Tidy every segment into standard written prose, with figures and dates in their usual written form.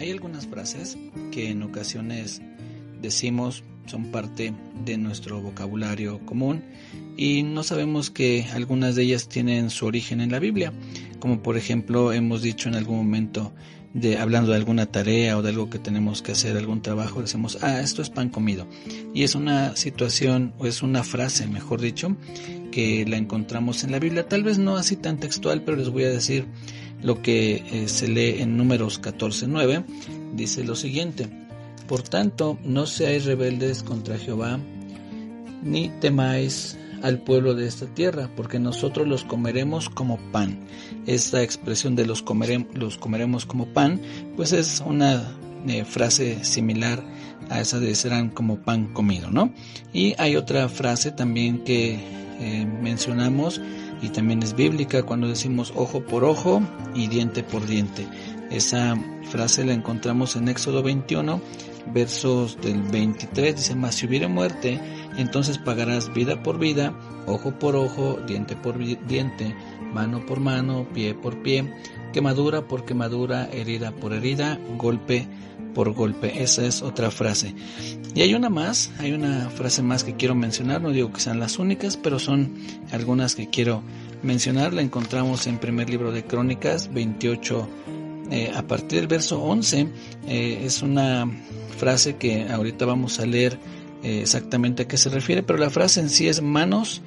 Hay algunas frases que en ocasiones decimos, son parte de nuestro vocabulario común y no sabemos que algunas de ellas tienen su origen en la Biblia, como por ejemplo hemos dicho en algún momento hablando de alguna tarea o de algo que tenemos que hacer, algún trabajo, decimos, esto es pan comido, y es una situación o es una frase, mejor dicho, que la encontramos en la Biblia, tal vez no así tan textual, pero les voy a decir lo que se lee en Números 14:9, dice lo siguiente: por tanto, no seáis rebeldes contra Jehová, ni temáis al pueblo de esta tierra, porque nosotros los comeremos como pan. Esta expresión de los comeremos como pan, pues es una frase similar a esa de serán como pan comido, ¿no? Y hay otra frase también que mencionamos y también es bíblica cuando decimos ojo por ojo y diente por diente. Esa frase la encontramos en Éxodo 21, versos del 23, dice, mas si hubiere muerte, entonces pagarás vida por vida, ojo por ojo, diente por diente, mano por mano, pie por pie, quemadura por quemadura, herida por herida, golpe por golpe. Esa es otra frase. Y hay una frase más que quiero mencionar, no digo que sean las únicas, pero son algunas que quiero mencionar. La encontramos en primer libro de Crónicas 28, a partir del verso 11, es una frase que ahorita vamos a leer exactamente a qué se refiere, pero la frase en sí es manos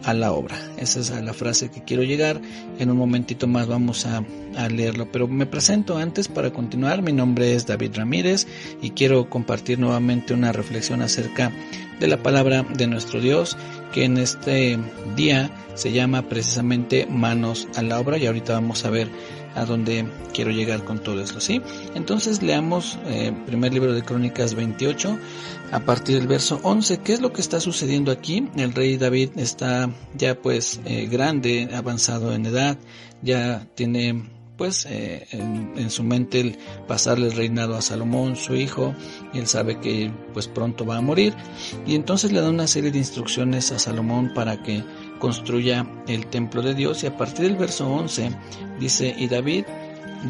a la obra. Esa es la frase que quiero llegar. En un momentito más vamos a leerlo, pero me presento antes para continuar. Mi nombre es David Ramírez y quiero compartir nuevamente una reflexión acerca de la palabra de nuestro Dios, que en este día se llama precisamente manos a la obra, y ahorita vamos a ver a dónde quiero llegar con todo esto, ¿sí? Entonces leamos primer libro de Crónicas 28 a partir del verso 11. ¿Qué es lo que está sucediendo aquí? El rey David está ya pues grande, avanzado en edad, ya tiene pues en su mente el pasarle el reinado a Salomón, su hijo, y él sabe que pues pronto va a morir, y entonces le da una serie de instrucciones a Salomón para que construya el templo de Dios, y a partir del verso 11 dice, y David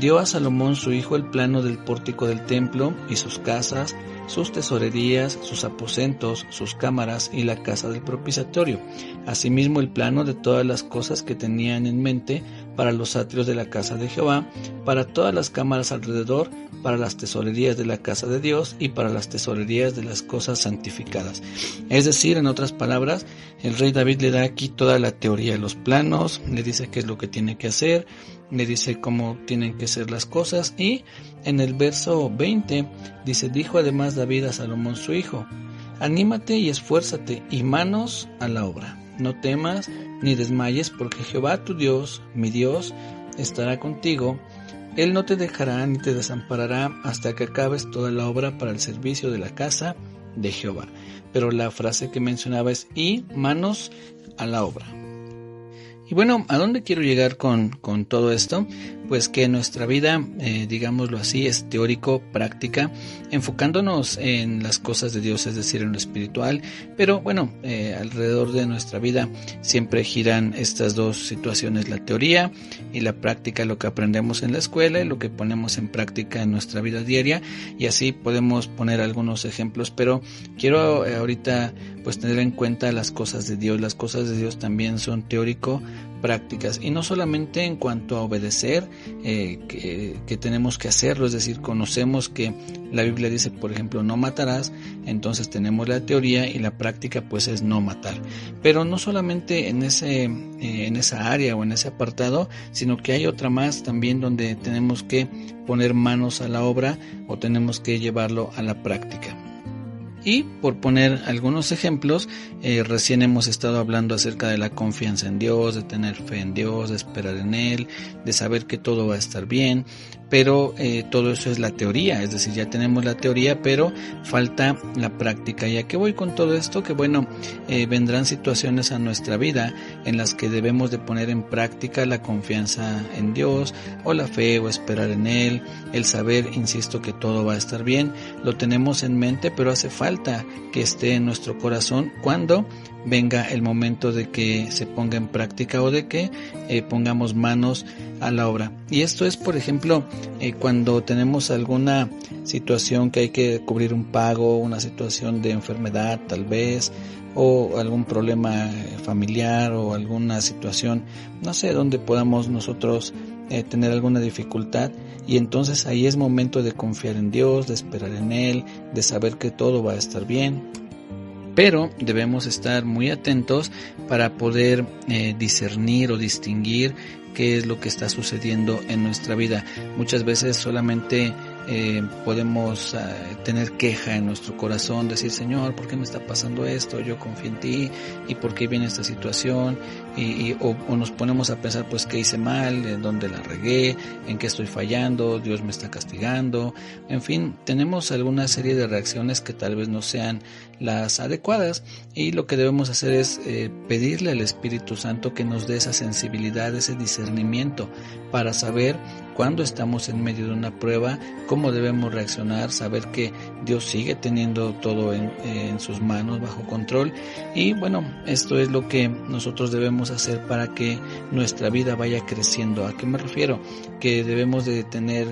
dio a Salomón su hijo el plano del pórtico del templo y sus casas, sus tesorerías, sus aposentos, sus cámaras y la casa del propiciatorio, asimismo el plano de todas las cosas que tenían en mente para los atrios de la casa de Jehová, para todas las cámaras alrededor, para las tesorerías de la casa de Dios y para las tesorerías de las cosas santificadas. Es decir, en otras palabras, el rey David le da aquí toda la teoría de los planos, le dice qué es lo que tiene que hacer, le dice cómo tienen que ser las cosas, y en el verso 20 dice, dijo además David a Salomón su hijo, anímate y esfuérzate y manos a la obra, no temas ni desmayes, porque Jehová tu Dios, mi Dios, estará contigo, Él no te dejará ni te desamparará hasta que acabes toda la obra para el servicio de la casa de Jehová. Pero la frase que mencionaba es, y manos a la obra. Y bueno, ¿a dónde quiero llegar con todo esto? Pues que nuestra vida, digámoslo así, es teórico-práctica, enfocándonos en las cosas de Dios, es decir, en lo espiritual, pero bueno, alrededor de nuestra vida siempre giran estas dos situaciones, la teoría y la práctica, lo que aprendemos en la escuela y lo que ponemos en práctica en nuestra vida diaria, y así podemos poner algunos ejemplos, pero quiero ahorita pues tener en cuenta las cosas de Dios. Las cosas de Dios también son teórico-prácticas, y no solamente en cuanto a obedecer, que tenemos que hacerlo, es decir, conocemos que la Biblia dice, por ejemplo, no matarás, entonces tenemos la teoría y la práctica pues es no matar, pero no solamente en esa área o en ese apartado, sino que hay otra más también donde tenemos que poner manos a la obra o tenemos que llevarlo a la práctica. Y por poner algunos ejemplos, recién hemos estado hablando acerca de la confianza en Dios, de tener fe en Dios, de esperar en Él, de saber que todo va a estar bien, pero todo eso es la teoría, es decir, ya tenemos la teoría, pero falta la práctica. ¿Y a qué voy con todo esto? Que bueno, vendrán situaciones a nuestra vida en las que debemos de poner en práctica la confianza en Dios, o la fe, o esperar en Él, el saber, insisto, que todo va a estar bien. Lo tenemos en mente, pero hace falta falta que esté en nuestro corazón cuando venga el momento de que se ponga en práctica o de que pongamos manos a la obra. Y esto es, por ejemplo, cuando tenemos alguna situación que hay que cubrir un pago, una situación de enfermedad tal vez, o algún problema familiar o alguna situación, no sé, donde podamos nosotros tener alguna dificultad, y entonces ahí es momento de confiar en Dios, de esperar en Él, de saber que todo va a estar bien. Pero debemos estar muy atentos para poder discernir o distinguir qué es lo que está sucediendo en nuestra vida. Muchas veces solamente podemos tener queja en nuestro corazón, decir: Señor, ¿por qué me está pasando esto? Yo confío en ti, ¿y por qué viene esta situación? O nos ponemos a pensar, pues, ¿qué hice mal? ¿En dónde la regué? ¿En qué estoy fallando? ¿Dios me está castigando? En fin, tenemos alguna serie de reacciones que tal vez no sean las adecuadas, y lo que debemos hacer es pedirle al Espíritu Santo que nos dé esa sensibilidad, ese discernimiento para saber cuando estamos en medio de una prueba, cómo debemos reaccionar, saber que Dios sigue teniendo todo en sus manos, bajo control. Y bueno, esto es lo que nosotros debemos hacer para que nuestra vida vaya creciendo. ¿A qué me refiero? Que debemos de tener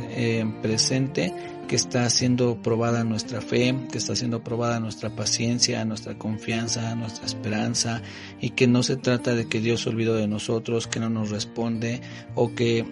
presente que está siendo probada nuestra fe, que está siendo probada nuestra paciencia, nuestra confianza, nuestra esperanza, y que no se trata de que Dios se olvidó de nosotros, que no nos responde, o que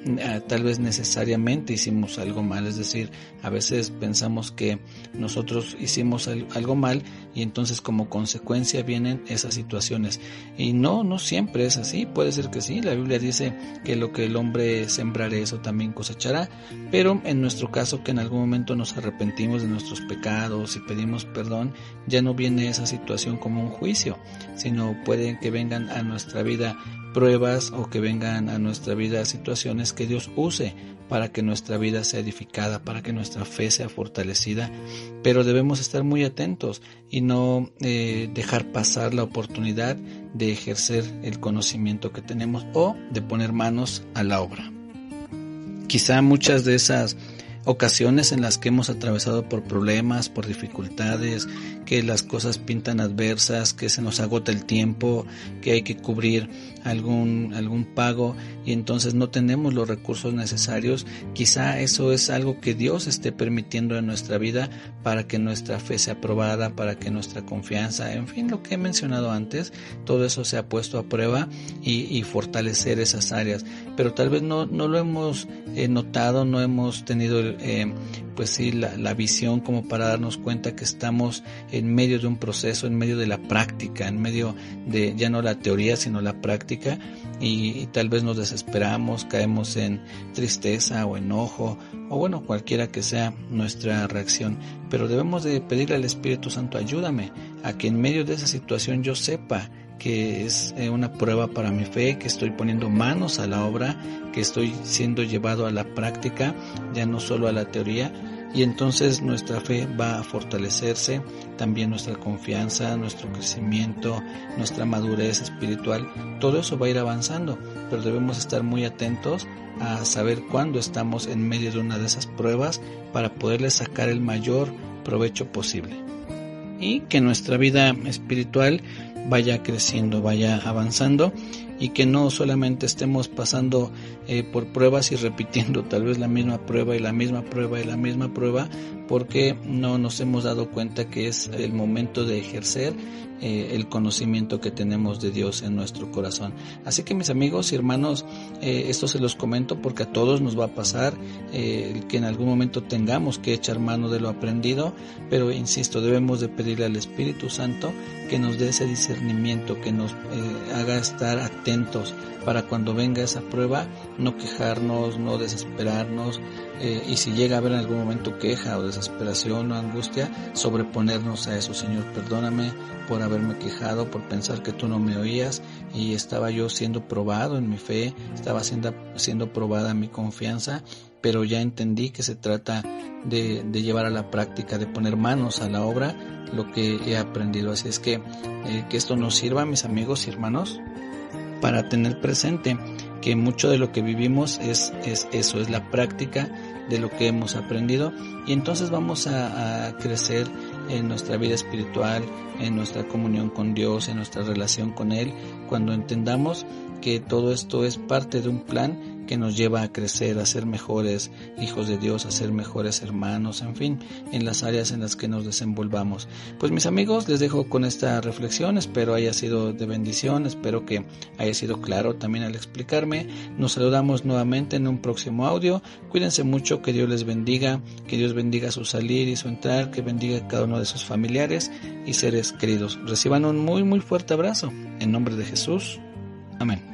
tal vez necesariamente hicimos algo mal. Es decir, a veces pensamos que nosotros hicimos algo mal y entonces como consecuencia vienen esas situaciones, y no siempre es así. Puede ser que sí, la Biblia dice que lo que el hombre sembrare, eso también cosechará, pero en nuestro caso, que en algún momento nos arrepentimos de nuestros pecados y pedimos perdón, ya no viene esa situación como un juicio, sino puede que vengan a nuestra vida pruebas, o que vengan a nuestra vida situaciones que Dios use para que nuestra vida sea edificada, para que nuestra fe sea fortalecida. Pero debemos estar muy atentos y no dejar pasar la oportunidad de ejercer el conocimiento que tenemos o de poner manos a la obra. Quizá muchas de esas ocasiones en las que hemos atravesado por problemas, por dificultades, que las cosas pintan adversas, que se nos agota el tiempo, que hay que cubrir algún pago y entonces no tenemos los recursos necesarios. Quizá eso es algo que Dios esté permitiendo en nuestra vida para que nuestra fe sea probada, para que nuestra confianza, en fin, lo que he mencionado antes, todo eso se ha puesto a prueba y fortalecer esas áreas. Pero tal vez no lo hemos notado, no hemos tenido pues sí, la visión como para darnos cuenta que estamos en medio de un proceso, en medio de la práctica, en medio de ya no la teoría sino la práctica, y tal vez nos desesperamos, caemos en tristeza o enojo, o bueno, cualquiera que sea nuestra reacción. Pero debemos de pedirle al Espíritu Santo: ayúdame a que en medio de esa situación yo sepa que es una prueba para mi fe, que estoy poniendo manos a la obra, que estoy siendo llevado a la práctica, ya no solo a la teoría, y entonces nuestra fe va a fortalecerse, también nuestra confianza, nuestro crecimiento, nuestra madurez espiritual, todo eso va a ir avanzando. Pero debemos estar muy atentos a saber cuándo estamos en medio de una de esas pruebas para poderle sacar el mayor provecho posible, y que nuestra vida espiritual vaya creciendo, vaya avanzando, y que no solamente estemos pasando por pruebas y repitiendo tal vez la misma prueba y la misma prueba y la misma prueba, porque no nos hemos dado cuenta que es el momento de ejercer el conocimiento que tenemos de Dios en nuestro corazón. Así que, mis amigos y hermanos, esto se los comento porque a todos nos va a pasar que en algún momento tengamos que echar mano de lo aprendido, pero insisto, debemos de pedirle al Espíritu Santo que nos dé ese discernimiento, que nos haga estar atentos para cuando venga esa prueba no quejarnos, no desesperarnos, y si llega a haber en algún momento queja o desesperación o angustia, sobreponernos a eso. Señor, perdóname por haberme quejado, por pensar que tú no me oías y estaba yo siendo probado en mi fe, estaba siendo probada mi confianza, pero ya entendí que se trata de llevar a la práctica, de poner manos a la obra lo que he aprendido. Así es que esto nos sirva, mis amigos y hermanos, para tener presente que mucho de lo que vivimos es eso, es la práctica de lo que hemos aprendido, y entonces vamos a crecer en nuestra vida espiritual, en nuestra comunión con Dios, en nuestra relación con Él, cuando entendamos que todo esto es parte de un plan que nos lleva a crecer, a ser mejores hijos de Dios, a ser mejores hermanos, en fin, en las áreas en las que nos desenvolvamos. Pues mis amigos, les dejo con esta reflexión, espero haya sido de bendición, espero que haya sido claro también al explicarme. Nos saludamos nuevamente en un próximo audio. Cuídense mucho, que Dios les bendiga, que Dios bendiga su salir y su entrar, que bendiga a cada uno de sus familiares y seres queridos. Reciban un muy fuerte abrazo, en nombre de Jesús. Amén.